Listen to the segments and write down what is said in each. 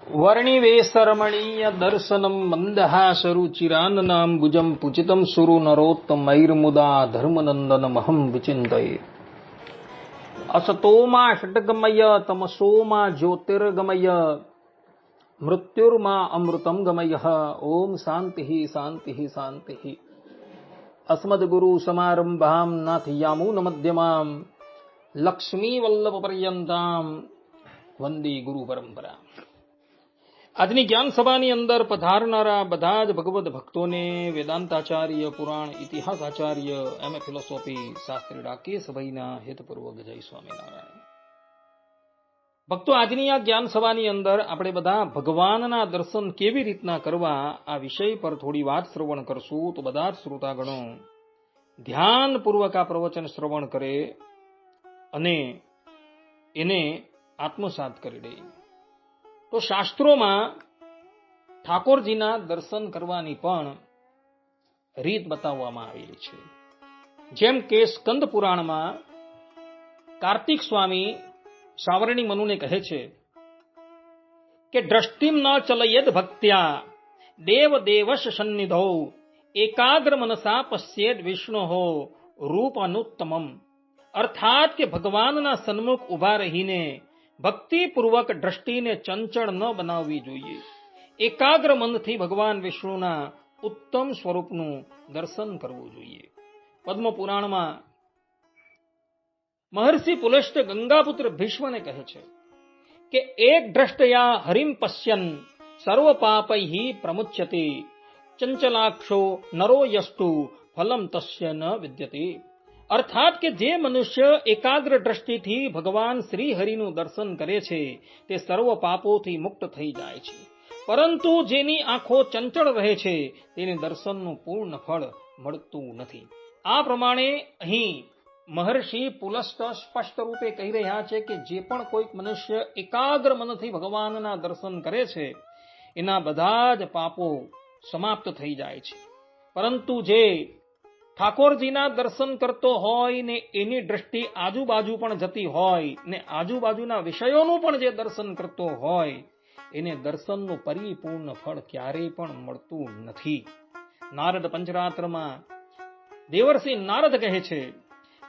વર્ણિવેશરમણીય દર્શનમ મંદહાસરુચિરાનનાંબુજમ પૂજિતમ સુરુ નરોત્તમૈર્મુદા ધર્મનંદનમહં વિચિંતયે. અસતોમા ષટ્ગમય તમસોમા જ્યોતિર્ગમય મૃત્યુર્મા અમૃતમ ગમય. ઓમ શાંતિ શાંતિ શાંતિ. અસ્મદ્ગુરુ સમારંભામ નાથયામૂન મધ્યમામ લક્ષ્મી વલ્લભ પર્યંતામ વંદે ગુરુ પરંપરા. આજની જ્ઞાન સભાની અંદર પધારનારા બધા જ ભગવદ ભક્તોને વેદાંતાચાર્ય, પુરાણ ઇતિહાસાચાર્ય, એમએ ફિલોસોફી શાસ્ત્રી રાકેશભાઈના હેતપૂર્વક જય સ્વામિનારાયણ. ભક્તો, આજની આ જ્ઞાન સભાની અંદર આપણે બધા ભગવાનના દર્શન કેવી રીતના કરવા આ વિષય પર થોડી વાત શ્રવણ કરશું. તો બધા જ શ્રોતાગણો ધ્યાનપૂર્વક આ પ્રવચન શ્રવણ કરે અને એને આત્મસાત કરી દે. તો શાસ્ત્રોમાં ઠાકોરજીના દર્શન કરવાની પણ રીત બતાવવામાં આવેલી છે. જેમ કે સ્કંદ પુરાણમાં કાર્તિક સ્વામી સાવરણી મનુને કહે છે કે દ્રષ્ટિમ ન ચલયદ ભક્ત્યા દેવ દેવશ સન્નિધો એકાગ્ર મનસા પશ્યેદ વિષ્ણુહો રૂપ અનુત્તમમ. અર્થાત કે ભગવાનના સન્મુખ ઉભા રહીને ભક્તિપૂર્વક દ્રષ્ટિને ચંચળ ન બનાવવી જોઈએ. એકાગ્ર મનથી ભગવાન વિષ્ણુના ઉત્તમ સ્વરૂપનું દર્શન કરવું જોઈએ. પદ્મ પુરાણમાં મહર્ષિ પુલસ્ત્ય ગંગાપુત્ર ભીષ્મને કહે છે કે એક દ્રષ્ટયા હરિમ પશ્યન સર્વ પાપૈ પ્રમુચ્યતે ચંચલાક્ષો નરો યસ્તુ ફલમ તસ્ય ન વિદ્યતે. અર્થાત કે જે મનુષ્ય એકાગ્ર દ્રષ્ટિથી ભગવાન શ્રી હરિનું દર્શન કરે છે તે સર્વ પાપોથી મુક્ત થઈ જાય છે. પરંતુ જેની આંખો ચંચળ રહે છે તેને દર્શનનું પૂર્ણ ફળ મળતું નથી. આ પ્રમાણે અહીં મહર્ષિ પુલસ્ત્ય સ્પષ્ટ રૂપે કહી રહ્યા છે કે જે પણ કોઈક મનુષ્ય એકાગ્ર મનથી ભગવાનના દર્શન કરે છે એના બધા જ પાપો સમાપ્ત થઈ જાય છે. પરંતુ જે ઠાકોરજીના દર્શન કરતો હોય ને એની દ્રષ્ટિ આજુબાજુ પણ જતી હોય ને આજુબાજુના વિષયોનું પણ જે દર્શન કરતો હોય એને દર્શનનું પરિપૂર્ણ ફળ ક્યારેય પણ મળતું નથી. નારદ પંચરાત્રમાં દેવર્ષિ નારદ કહે છે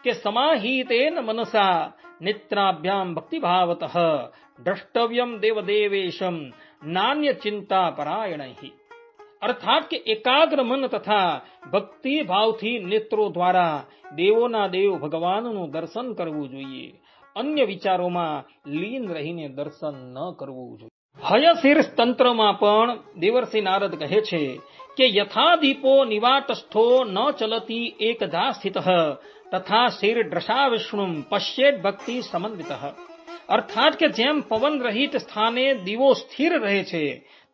કે સમાહિતેન મનસા નેત્રાભ્યામ ભક્તિભાવતઃ દ્રષ્ટવ્યમ દેવદેવેશમ નાન્ય ચિંતા પરાયણૈ. અર્થાત કે એકાગ્ર મન તથા ભક્તિ ભાવથી નેત્રો દ્વારા દેવોના દેવ ભગવાનનું દર્શન કરવું જોઈએ. અન્ય વિચારોમાં લીન રહીને દર્શન ન કરવું જોઈએ. હયશીર્ષ તંત્રમાં પણ દેવર્ષિ નારદ કહે છે કે યથા દીપો નિવાતસ્થો ન ચલતી એકધા સ્થિતઃ તથા શિર દ્રશા વિષ્ણુમ પશ્યેદ ભક્તિ સમન્વિતઃ. અર્થાત કે જેમ પવન રહિત સ્થાને દીવો સ્થિર રહે છે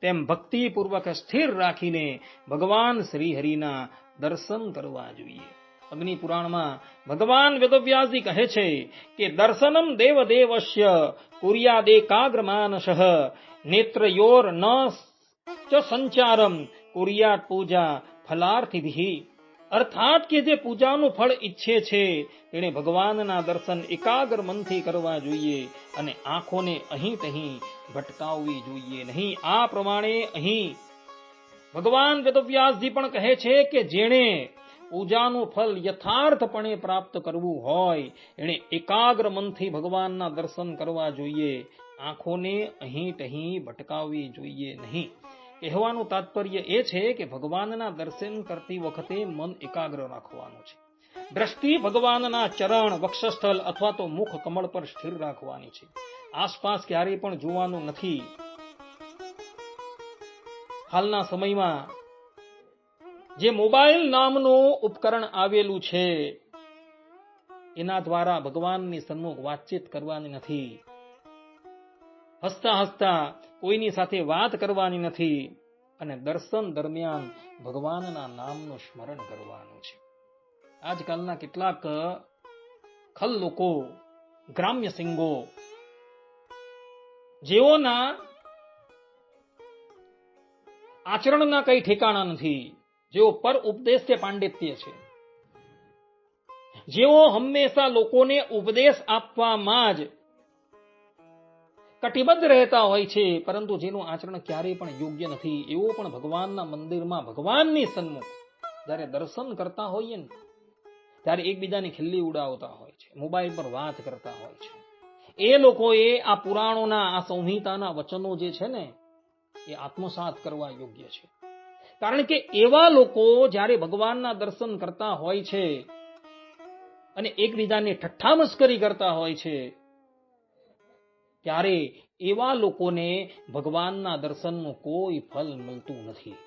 તેમ ભક્તિપૂર્વક સ્થિર રાખીને ભગવાન શ્રી હરિના દર્શન કરવા જોઈએ. અગ્નિ પુરાણમાં ભગવાન વેદવ્યાસજી કહે છે કે દર્શનમ દેવદેવસ્ય કુર્યાદેકાગ્રમાનસઃ નેત્રયોર ન ચ સંચારમ કુર્યાત પૂજા ફલાર્થિભિઃ. અર્થાત કે જે પૂજાનું ફળ ઈચ્છે છે તેણે ભગવાનના દર્શન એકાગ્ર મનથી કરવા જોઈએ અને આંખોને અહીં તહીં ભટકાવવી જોઈએ નહીં. આ પ્રમાણે અહીં ભગવાન વેદવ્યાસજી પણ કહે છે કે જેણે પૂજાનું ફળ યથાર્થપણે પ્રાપ્ત કરવું હોય એણે એકાગ્ર મનથી ભગવાનના દર્શન કરવા જોઈએ, આંખોને અહીં તહીં ભટકાવવી જોઈએ નહીં. કહેવાનું તાત્પર્ય એ છે કે ભગવાનના દર્શન કરતી વખતે મન એકાગ્ર રાખવાનું છે. દ્રષ્ટિ ભગવાનના ચરણ, વક્ષસ્થળ અથવા તો મુખ કમળ પર સ્થિર રાખવાની છે. આસપાસ ક્યારેય પણ જોવાનું નથી. હાલના સમયમાં જે મોબાઈલ નામનું ઉપકરણ આવેલું છે એના દ્વારા ભગવાનની સન્મુખ વાતચીત કરવાની નથી. હસતા હસતા કોઈની સાથે વાત કરવાની નથી અને દર્શન દરમિયાન ભગવાનના નામનું સ્મરણ કરવાનું છે. આજકાલના કેટલાક ખલ લોકો, ગ્રામ્ય સિંગો, જેઓના આચરણના કઈ ઠેકાણા નથી, જેઓ પર ઉપદેશ્ય પાંડિત્ય છે, જેઓ હંમેશા લોકોને ઉપદેશ આપવામાં જ કટિબદ્ધ રહેતા હોય છે, પરંતુ જેનું આચરણ ક્યારેય પણ યોગ્ય નથી, એવો પણ ભગવાનના મંદિરમાં ભગવાનની સન્મુખ જ્યારે દર્શન કરતા હોઈએ ને ત્યારે એકબીજાની ખિલ્લી ઉડાવતા હોય છે, મોબાઈલ પર વાત કરતા હોય છે. એ લોકોએ આ પુરાણોના, આ સંહિતાના વચનો જે છે ને એ આત્મસાત કરવા યોગ્ય છે. કારણ કે એવા લોકો જ્યારે ભગવાનના દર્શન કરતા હોય છે અને એકબીજાની ઠઠ્ઠા મસ્કરી કરતા હોય છે, ત્યારે એવા લોકોને ભગવાનના દર્શનનું કોઈ ફલ મળતું નથી.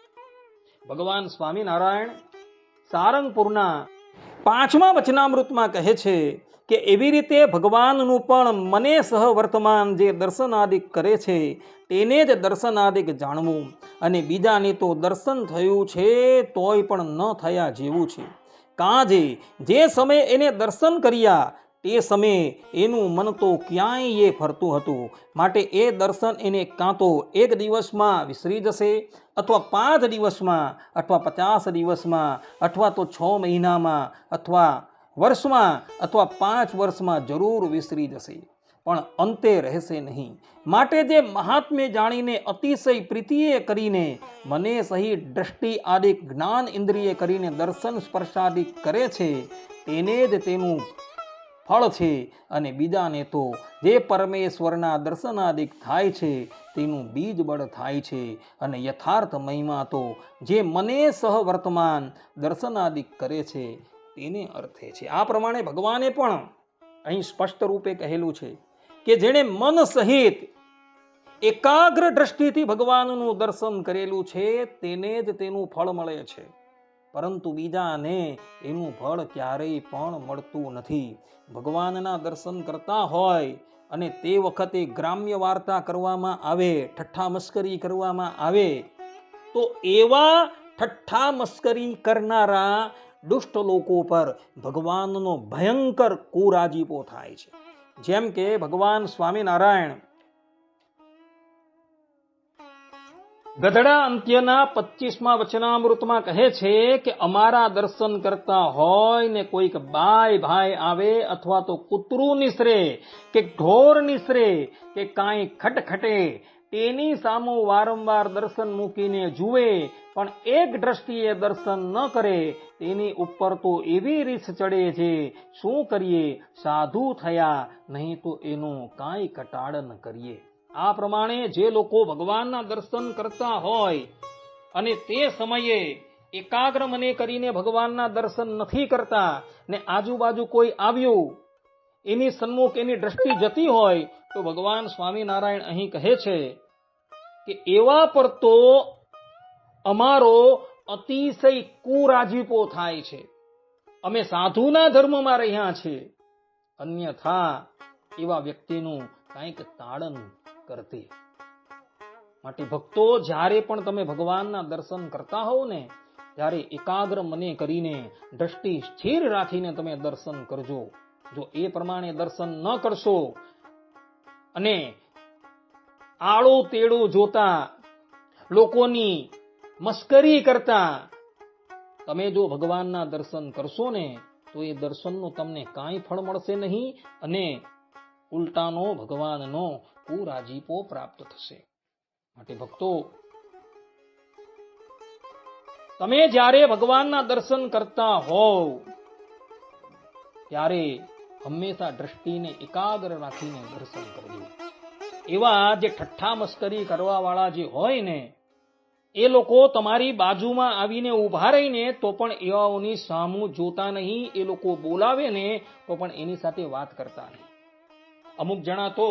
ભગવાન સ્વામિનારાયણ સારંગપુરના 5મા વચનામૃતમાં કહે છે કે એવી રીતે ભગવાનનું પણ મને સહ વર્તમાન જે દર્શનાદિક કરે છે તેને જ દર્શનાદિક જાણવું, અને બીજાને તો દર્શન થયું છે તોય પણ ન થયા જેવું છે. કાજે જે સમયે એને દર્શન કર્યા તે સમયે એનું મન તો ક્યાંય એ ફરતું હતું, માટે એ દર્શન એને કાં તો 1 દિવસમાં વિસરી જશે, અથવા 5 દિવસમાં, અથવા 50 દિવસમાં, અથવા તો 6 મહિનામાં, અથવા વર્ષમાં, અથવા 5 વર્ષમાં જરૂર વિસરી જશે, પણ અંતે રહેશે નહીં. માટે જે મહાત્મ્ય જાણીને અતિશય પ્રીતિએ કરીને મને સહિત દ્રષ્ટિ આદિક જ્ઞાન ઇન્દ્રિય કરીને દર્શન સ્પર્શાદિક કરે છે તેને જ તેનું ફળ છે, અને બીજાને તો જે પરમેશ્વરના દર્શનાદિક થાય છે તેનું બીજ બળ થાય છે, અને યથાર્થ મહિમા તો જે મને સહ વર્તમાન દર્શનાદિક કરે છે તેને અર્થે છે. આ પ્રમાણે ભગવાને પણ અહીં સ્પષ્ટ રૂપે કહેલું છે કે જેણે મન સહિત એકાગ્ર દ્રષ્ટિથી ભગવાનનું દર્શન કરેલું છે તેને જ તેનું ફળ મળે છે, પરંતુ બીજાને એનું ફળ ક્યારેય પણ મળતું નથી. ભગવાનના દર્શન કરતા હોય અને તે વખતે ગ્રામ્ય વાર્તા કરવામાં આવે, ઠઠ્ઠા મસ્કરી કરવામાં આવે, તો એવા ઠઠ્ઠા મસ્કરી કરનારા દુષ્ટ લોકો પર ભગવાનનો ભયંકર કુરાજીપો થાય છે. જેમ કે ભગવાન સ્વામિનારાયણ ગધડા અંત્યના 25મા વચનામૃતમાં કહે છે કે અમારા દર્શન કરતા હોય ને કોઈક બાય ભાઈ આવે, અથવા તો કૂતરું નિસરે કે ઢોર નિસરે કે કાંઈ ખટખટે, તેની સામું વારંવાર દર્શન મૂકીને જુએ પણ એક દ્રષ્ટિએ દર્શન ન કરે, તેની ઉપર તો એવી રીસ ચડે છે, શું કરીએ, સાધુ થયા, નહીં તો એનું કાંઈ કટાળન કરીએ. આ પ્રમાણે જે લોકો ભગવાનના દર્શન કરતા હોય અને તે સમયે એકાગ્ર મને કરીને ભગવાનના દર્શન નથી કરતા, ને આજુબાજુ કોઈ આવ્યું, એની સન્મુખ એની દ્રષ્ટિ જતી હોય, તો ભગવાન સ્વામિનારાયણ અહીં કહે છે કે એવા પર તો અમારો અતિશય કુરાજીપો થાય છે. અમે સાધુના ધર્મમાં રહ્યા છે, અન્યથા એવા વ્યક્તિનું કંઈક તાડન કરતી. માટે ભક્તો, જ્યારે પણ તમે ભગવાનના દર્શન કરતા હોવ ને ત્યારે એકાગ્ર મને કરીને દ્રષ્ટિ સ્થિર રાખીને તમે દર્શન કરજો. જો એ પ્રમાણે દર્શન ન કરશો અને આડું તેડું જોતા, લોકોની મસ્કરી કરતા તમે જો ભગવાનના દર્શન કરશો ને તો એ દર્શનનું તમને કાંઈ ફળ મળશે નહીં, અને ઉલટાનો ભગવાનનો કુરાજીપો પ્રાપ્ત થશે. માટે ભક્તો, તમે જ્યારે ભગવાનના દર્શન કરતા હોવ ત્યારે હંમેશા દ્રષ્ટિને એકાગ્ર રાખીને દર્શન કરજો. એવા જે ઠઠ્ઠા મસ્કરી કરવા વાળા જે હોય ને એ લોકો તમારી બાજુમાં આવીને ઊભા રહીને તો પણ એવાઓની સામું જોતા નહીં, એ લોકો બોલાવે ને તો પણ એની સાથે વાત કરતા નહીં. અમુક જણા તો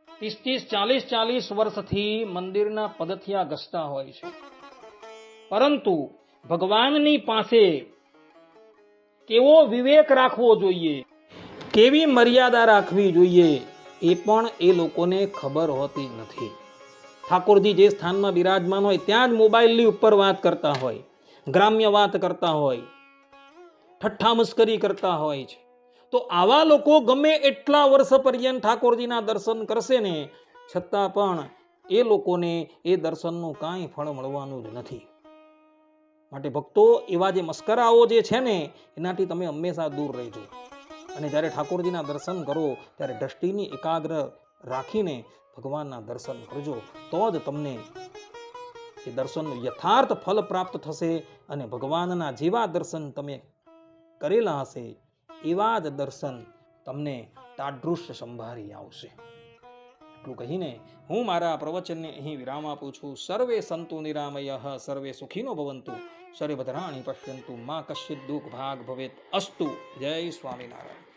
30-40 વર્ષથી મંદિરના પગથિયા ઘસતા હોય છે, પરંતુ ભગવાનની પાસે કેવો વિવેક રાખવો જોઈએ, કેવી મર્યાદા રાખવી જોઈએ, એ પણ એ લોકોને ખબર હોતી નથી. ઠાકોરજી જે સ્થાનમાં બિરાજમાન હોય ત્યાં જ મોબાઈલની ઉપર વાત કરતા હોય, ગ્રામ્ય વાત કરતા હોય, ઠઠ્ઠા મસ્કરી કરતા હોય છે. તો આવા લોકો ગમે એટલા વર્ષ પર્યંત ઠાકોરજીના દર્શન કરશે ને છતાં પણ એ લોકોને એ દર્શનનું કાંઈ ફળ મળવાનું જ નથી. માટે ભક્તો, એવા જે મસ્કરાઓ જે છે ને એનાથી તમે હંમેશા દૂર રહેજો, અને જ્યારે ઠાકોરજીના દર્શન કરો ત્યારે દ્રષ્ટિની એકાગ્ર રાખીને ભગવાનના દર્શન કરજો, તો જ તમને એ દર્શનનું યથાર્થ ફલ પ્રાપ્ત થશે. અને ભગવાનના જેવા દર્શન તમે કરેલા હશે એવા જ દર્શન તમને તાદૃશ્ય સંભાળી આવશે. એટલું કહીને હું મારા પ્રવચનને અહીં વિરામ આપું છું. સર્વે સંતુ નિરામયઃ, સર્વે સુખીનો ભવંતુ, સર્વે ભદ્રાણિ પશ્યન્તુ, મા કશ્ચિદ દુઃખ ભાગ ભવેત અસ્તુ. જય સ્વામિનારાયણ.